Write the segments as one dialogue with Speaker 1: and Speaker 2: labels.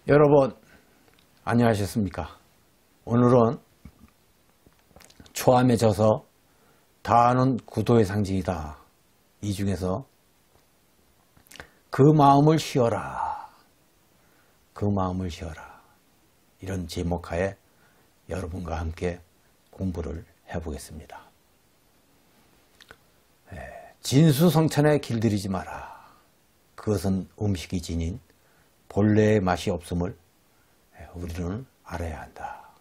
Speaker 1: 여러분 안녕하셨습니까? 오늘은 초함에 져서 다하는 구도의 상징이다. 이 중에서 그 마음을 쉬어라. 그 마음을 쉬어라. 이런 제목하에 여러분과 함께 공부를 해보겠습니다. 진수성찬에 길들이지 마라. 그것은 음식이 지닌 본래의 맛이 없음을 우리는 알아야 한다.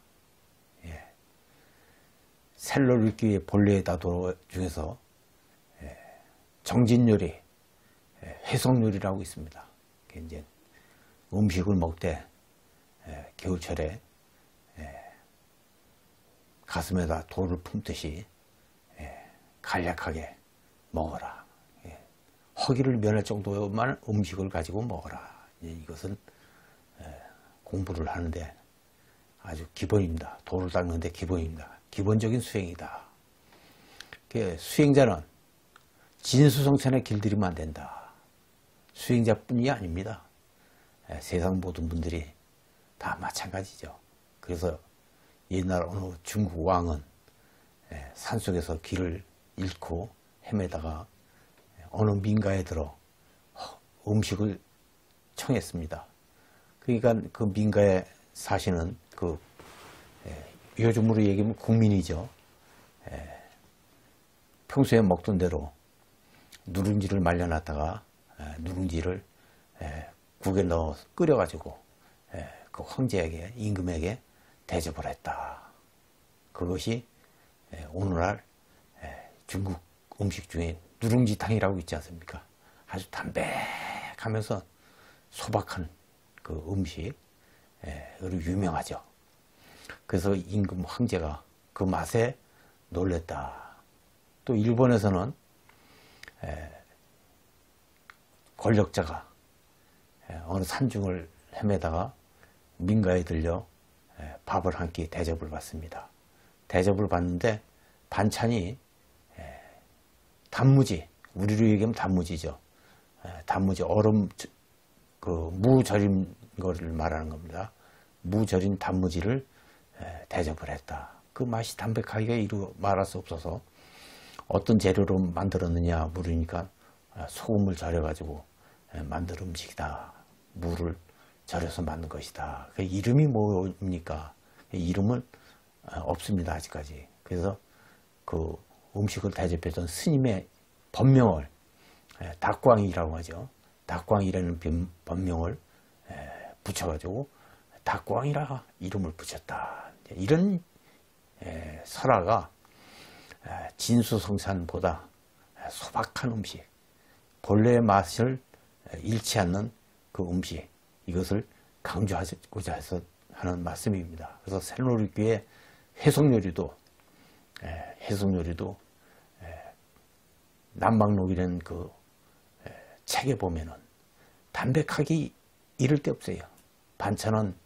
Speaker 1: 셀러리끼의 본래의 다도 중에서 정진요리, 회성요리라고 있습니다. 이제 음식을 먹되 겨울철에 가슴에다 돌을 품듯이 간략하게 먹어라. 허기를 면할 정도만 음식을 가지고 먹어라. 이것은 공부를 하는데 아주 기본입니다. 돌을 닦는데 기본입니다. 기본적인 수행이다. 수행자는 진수성찬에 길들이면 안 된다. 수행자뿐이 아닙니다. 세상 모든 분들이 다 마찬가지죠. 그래서 옛날 어느 중국 왕은 산속에서 길을 잃고 헤매다가 어느 민가에 들어 음식을 청했습니다. 그러니까 그 민가에 사시는 요즘으로 얘기하면 국민이죠. 평소에 먹던 대로 누룽지를 말려놨다가 누룽지를 국에 넣어 끓여가지고 그 황제에게 임금에게 대접을 했다. 그것이 오늘날 중국 음식 중에 누룽지탕이라고 있지 않습니까? 아주 담백하면서 소박한 그 음식으로 유명하죠. 그래서 임금 황제가 그 맛에 놀랬다. 또 일본에서는 권력자가 어느 산중을 헤매다가 민가에 들려 밥을 한 끼 대접을 받습니다. 대접을 받는데 반찬이 단무지, 우리로 얘기하면 단무지죠. 단무지, 얼음, 무 절인 거를 말하는 겁니다. 무 절인 단무지를 대접을 했다. 그 맛이 담백하기가 이루 말할 수 없어서 어떤 재료로 만들었느냐 물으니까 소금을 절여가지고 만든 음식이다. 무를 절여서 만든 것이다. 그 이름이 뭡니까? 이름은 없습니다. 아직까지. 그래서 그 음식을 대접했던 스님의 법명을 닭광이라고 하죠. 닭광이라는 법명을 붙여가지고 닭광이라 이름을 붙였다. 이런 설화가 진수성찬보다 소박한 음식, 본래의 맛을 잃지 않는 그 음식, 이것을 강조하고자 해서 하는 말씀입니다. 그래서 셀러리교의 회성요리도 남방록이라는 그 책에 보면은 담백하기 이를 데 없어요. 반찬은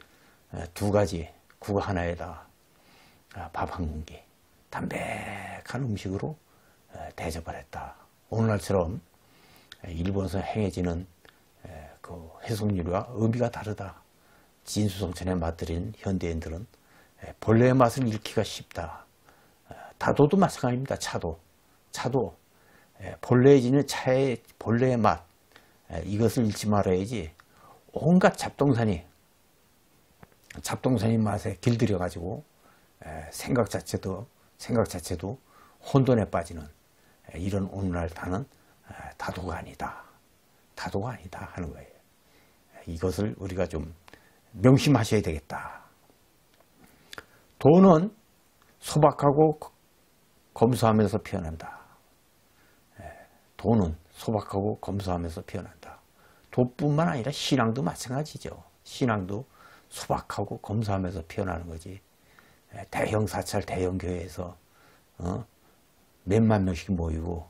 Speaker 1: 두 가지, 국 하나에다 밥 한 공기, 담백한 음식으로 대접을 했다. 오늘날처럼 일본에서 행해지는 그 회성요리와 의미가 다르다. 진수성찬에 맛들인 현대인들은 본래의 맛을 잃기가 쉽다. 다도도 마찬가지입니다. 차도 본래에 지닌 차의 본래의 맛, 이것을 잃지 말아야지 온갖 잡동사니 맛에 길들여 가지고 생각 자체도 혼돈에 빠지는 이런 오늘날 다는 다도가 아니다 하는 거예요. 이것을 우리가 좀 명심하셔야 되겠다. 도는 소박하고 검소하면서 피어난다. 도는 소박하고 검소하면서 피어난다. 도뿐만 아니라 신앙도 마찬가지죠. 신앙도 소박하고 검소하면서 피어나는 거지. 대형 사찰, 대형 교회에서 몇만 명씩 모이고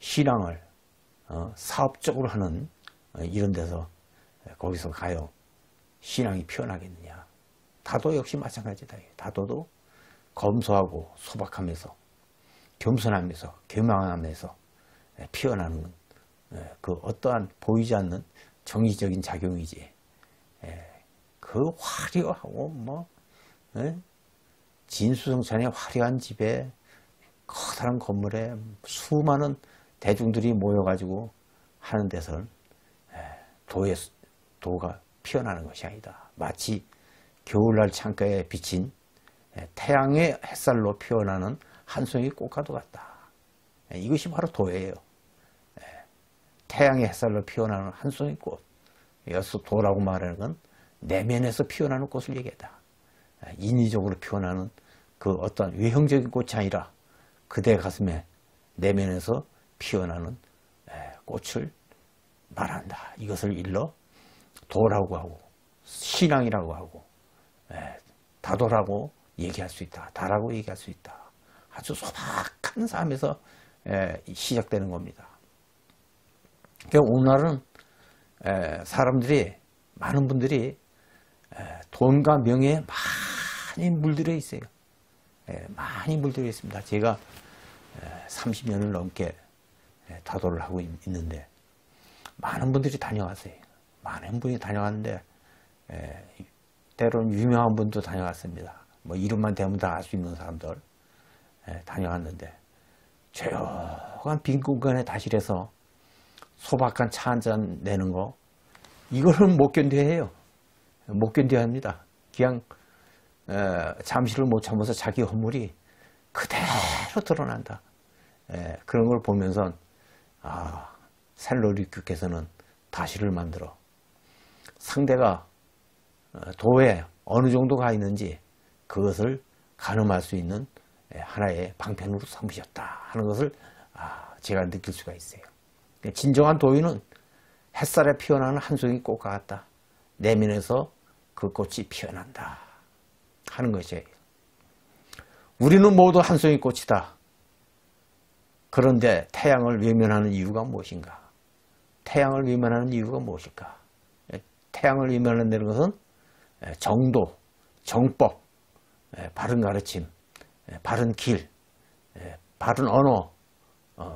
Speaker 1: 신앙을 사업적으로 하는 이런 데서 거기서 가요. 신앙이 피어나겠느냐. 다도 역시 마찬가지다. 다도도 검소하고 소박하면서 겸손하면서 교만하면서 피어나는 그 어떠한 보이지 않는 정의적인 작용이지. 그 화려하고 뭐 진수성찬의 화려한 집에 커다란 건물에 수많은 대중들이 모여가지고 하는 데서는 도가 피어나는 것이 아니다. 마치 겨울날 창가에 비친 태양의 햇살로 피어나는 한 송이 꽃과도 같다. 이것이 바로 도예요. 태양의 햇살로 피어나는 한 송이 꽃. 여기서 도라고 말하는 건 내면에서 피어나는 꽃을 얘기한다. 인위적으로 피어나는 그 어떤 외형적인 꽃이 아니라 그대 가슴에 내면에서 피어나는 꽃을 말한다. 이것을 일러 도라고 하고 신앙이라고 하고 다도라고 얘기할 수 있다. 다라고 얘기할 수 있다. 아주 소박한 삶에서 시작되는 겁니다. 그러니까 오늘날은 사람들이 많은 분들이 돈과 명예에 많이 물들어 있어요. 많이 물들어 있습니다. 제가 30년을 넘게 다도를 하고 있는데 많은 분들이 다녀갔어요. 많은 분이 다녀갔는데 때로는 유명한 분도 다녀갔습니다. 뭐 이름만 대면 다 알 수 있는 사람들 다녀갔는데 조용한 빈 공간에 다실해서 소박한 차 한 잔 내는 거 이거는 못 견뎌해요. 못 견뎌야 합니다. 그냥 잠시를 못 참아서 자기 허물이 그대로 드러난다. 그런 걸 보면서 살로리큐께서는 다시를 만들어 상대가 도에 어느 정도 가 있는지 그것을 가늠할 수 있는 하나의 방편으로 삼으셨다 하는 것을 제가 느낄 수가 있어요. 진정한 도인은 햇살에 피어나는 한 송이 꽃과 같다. 내면에서 그 꽃이 피어난다 하는 것이에요. 우리는 모두 한 송이 꽃이다. 그런데 태양을 외면하는 이유가 무엇인가? 태양을 외면하는 이유가 무엇일까? 태양을 외면한다는 것은 정도, 정법, 바른 가르침, 바른 길, 바른 언어,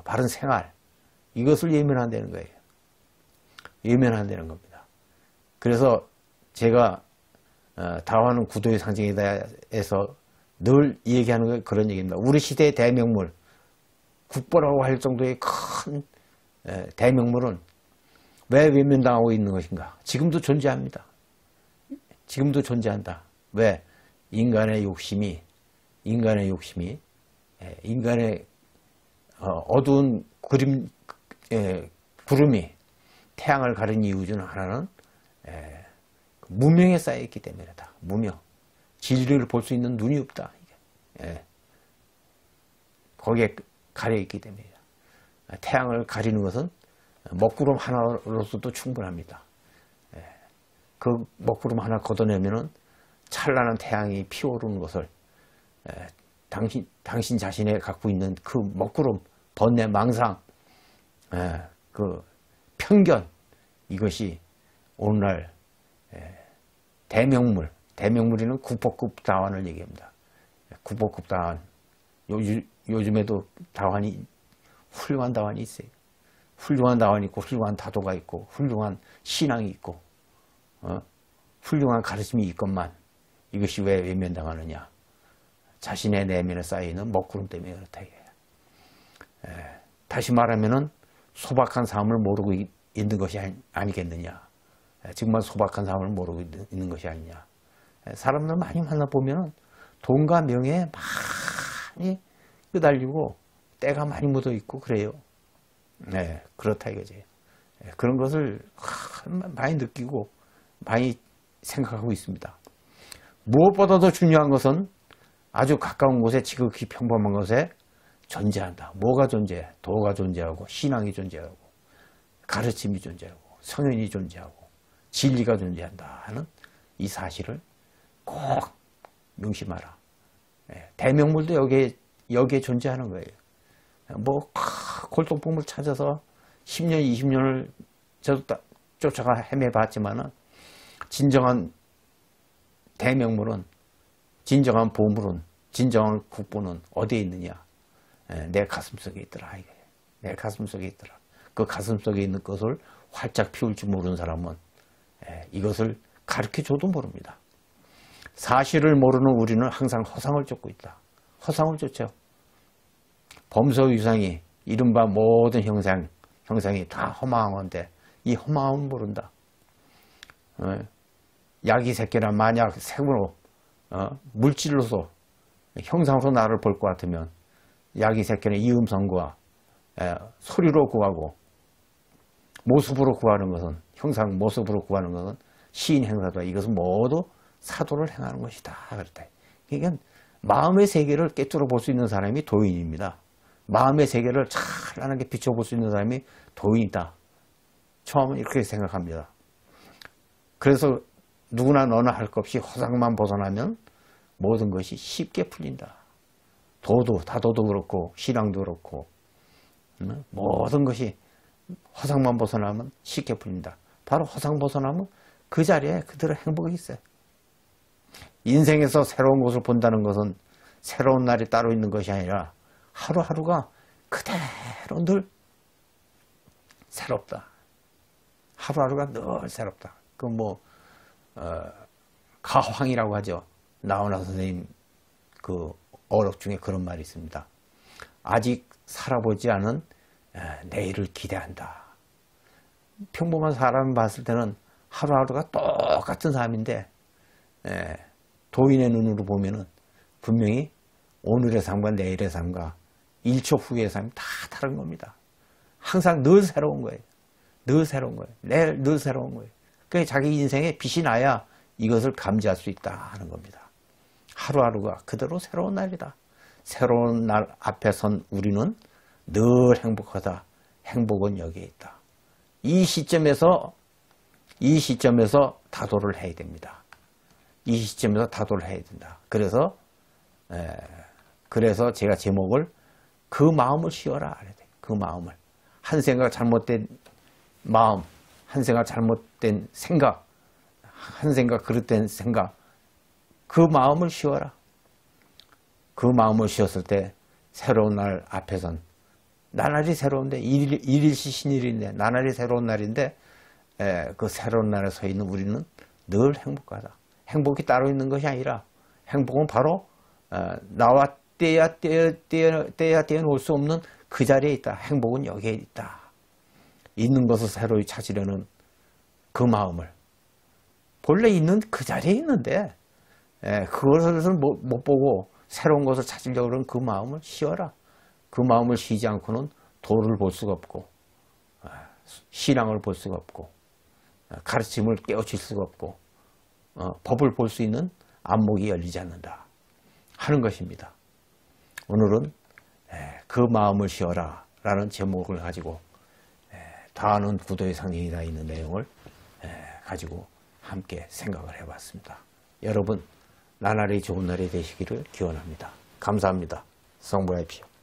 Speaker 1: 바른 생활 이것을 외면한다는 거예요. 외면한다는 겁니다. 그래서 제가 다화는 구도의 상징이다 해서 늘 얘기하는 게 그런 얘기입니다. 우리 시대의 대명물, 국보라고 할 정도의 큰 대명물은 왜 외면당하고 있는 것인가? 지금도 존재합니다. 지금도 존재한다. 왜? 인간의 욕심이 인간의 어두운 구름이 태양을 가린 이유 중 하나는 무명에 쌓여있기 때문이다. 무명. 진리를 볼 수 있는 눈이 없다. 거기에 가려있기 때문이다. 태양을 가리는 것은 먹구름 하나로서도 충분합니다. 그 먹구름 하나 걷어내면은 찬란한 태양이 피어오르는 것을 당신 자신이 갖고 있는 그 먹구름, 번뇌, 망상, 그 편견 이것이 오늘날 대명물이는 국보급 다환을 얘기합니다. 국보급 다환 요즘에도 다환이 훌륭한 다환이 있어요. 훌륭한 다환이 있고 훌륭한 다도가 있고 훌륭한 신앙이 있고 훌륭한 가르침이 있건만 이것이 왜 외면당하느냐? 자신의 내면에 쌓여있는 먹구름 때문에 그렇다 이거예요. 다시 말하면은 소박한 삶을 모르고 있는 것이 아니겠느냐? 정말 소박한 삶을 모르고 있는 것이 아니냐? 사람들 많이 만나보면은 돈과 명예에 많이 끄달리고 때가 많이 묻어 있고 그래요. 그렇다 이거지. 그런 것을 많이 느끼고 많이 생각하고 있습니다. 무엇보다도 중요한 것은 아주 가까운 곳에 지극히 평범한 것에 존재한다. 뭐가 존재해? 도가 존재하고 신앙이 존재하고 가르침이 존재하고 성현이 존재하고 진리가 존재한다 하는 이 사실을 꼭 명심하라. 대명물도 여기에 존재하는 거예요. 뭐 골동품을 찾아서 10년, 20년을 저도 쫓아가 헤매봤지만은 진정한 대명물은, 진정한 보물은, 진정한 국보는 어디에 있느냐? 내 가슴 속에 있더라. 내 가슴 속에 있더라. 그 가슴 속에 있는 것을 활짝 피울 줄 모르는 사람은 이것을 가르쳐줘도 모릅니다. 사실을 모르는 우리는 항상 허상을 쫓고 있다. 허상을 쫓죠. 범서유상이 이른바 모든 형상이 다 허망한 건데 이 허망함은 모른다. 약이 새끼나 만약 색으로 물질로서 형상으로 나를 볼 것 같으면 약이 새끼는 이음성과 소리로 구하고 모습으로 구하는 것은 형상 모습으로 구하는 것은 시인 행사다. 이것은 모두 사도를 행하는 것이다. 그랬다. 그러니까 마음의 세계를 깨뚫어 볼 수 있는 사람이 도인입니다. 마음의 세계를 찬란하게 비춰볼 수 있는 사람이 도인이다. 처음은 이렇게 생각합니다. 그래서 누구나 너나 할 것 없이 허상만 벗어나면 모든 것이 쉽게 풀린다. 다도도 그렇고 신앙도 그렇고 모든 것이 허상만 벗어나면 쉽게 풀린다. 바로 허상 벗어나면 그 자리에 그대로 행복이 있어요. 인생에서 새로운 것을 본다는 것은 새로운 날이 따로 있는 것이 아니라 하루하루가 그대로 늘 새롭다. 하루하루가 늘 새롭다. 그 가황이라고 하죠. 나훈아 선생님 그 어록 중에 그런 말이 있습니다. 아직 살아보지 않은 내일을 기대한다. 평범한 사람 봤을 때는 하루하루가 똑같은 삶인데 도인의 눈으로 보면은 분명히 오늘의 삶과 내일의 삶과 1초 후의 삶이 다 다른 겁니다. 항상 늘 새로운 거예요. 늘 새로운 거예요. 내일 늘 새로운 거예요. 그러니까 자기 인생에 빛이 나야 이것을 감지할 수 있다 하는 겁니다. 하루하루가 그대로 새로운 날이다. 새로운 날 앞에 선 우리는 늘 행복하다. 행복은 여기에 있다. 이 시점에서 다도를 해야 됩니다. 이 시점에서 다도를 해야 된다. 그래서 제가 제목을 그 마음을 씌워라. 그 마음을. 한 생각 잘못된 마음, 한 생각 잘못된 생각, 한 생각 그릇된 생각, 그 마음을 씌워라. 그 마음을 씌웠을 때 새로운 날 앞에선 나날이 새로운데 일일시 신일인데 나날이 새로운 날인데 그 새로운 날에 서 있는 우리는 늘 행복하다. 행복이 따로 있는 것이 아니라 행복은 바로 나와 떼어놓을 수 없는 그 자리에 있다. 행복은 여기에 있다. 있는 것을 새로이 찾으려는 그 마음을 본래 있는 그 자리에 있는데 그것을 못 보고 새로운 것을 찾으려고 하는 그 마음을 씌워라. 그 마음을 쉬지 않고는 도를 볼 수가 없고 신앙을 볼 수가 없고 가르침을 깨우칠 수가 없고 법을 볼 수 있는 안목이 열리지 않는다 하는 것입니다. 오늘은 그 마음을 쉬어라 라는 제목을 가지고 다하는 구도의 상징이 다 있는 내용을 가지고 함께 생각을 해봤습니다. 여러분 나날이 좋은 날이 되시기를 기원합니다. 감사합니다. 성불하십시오.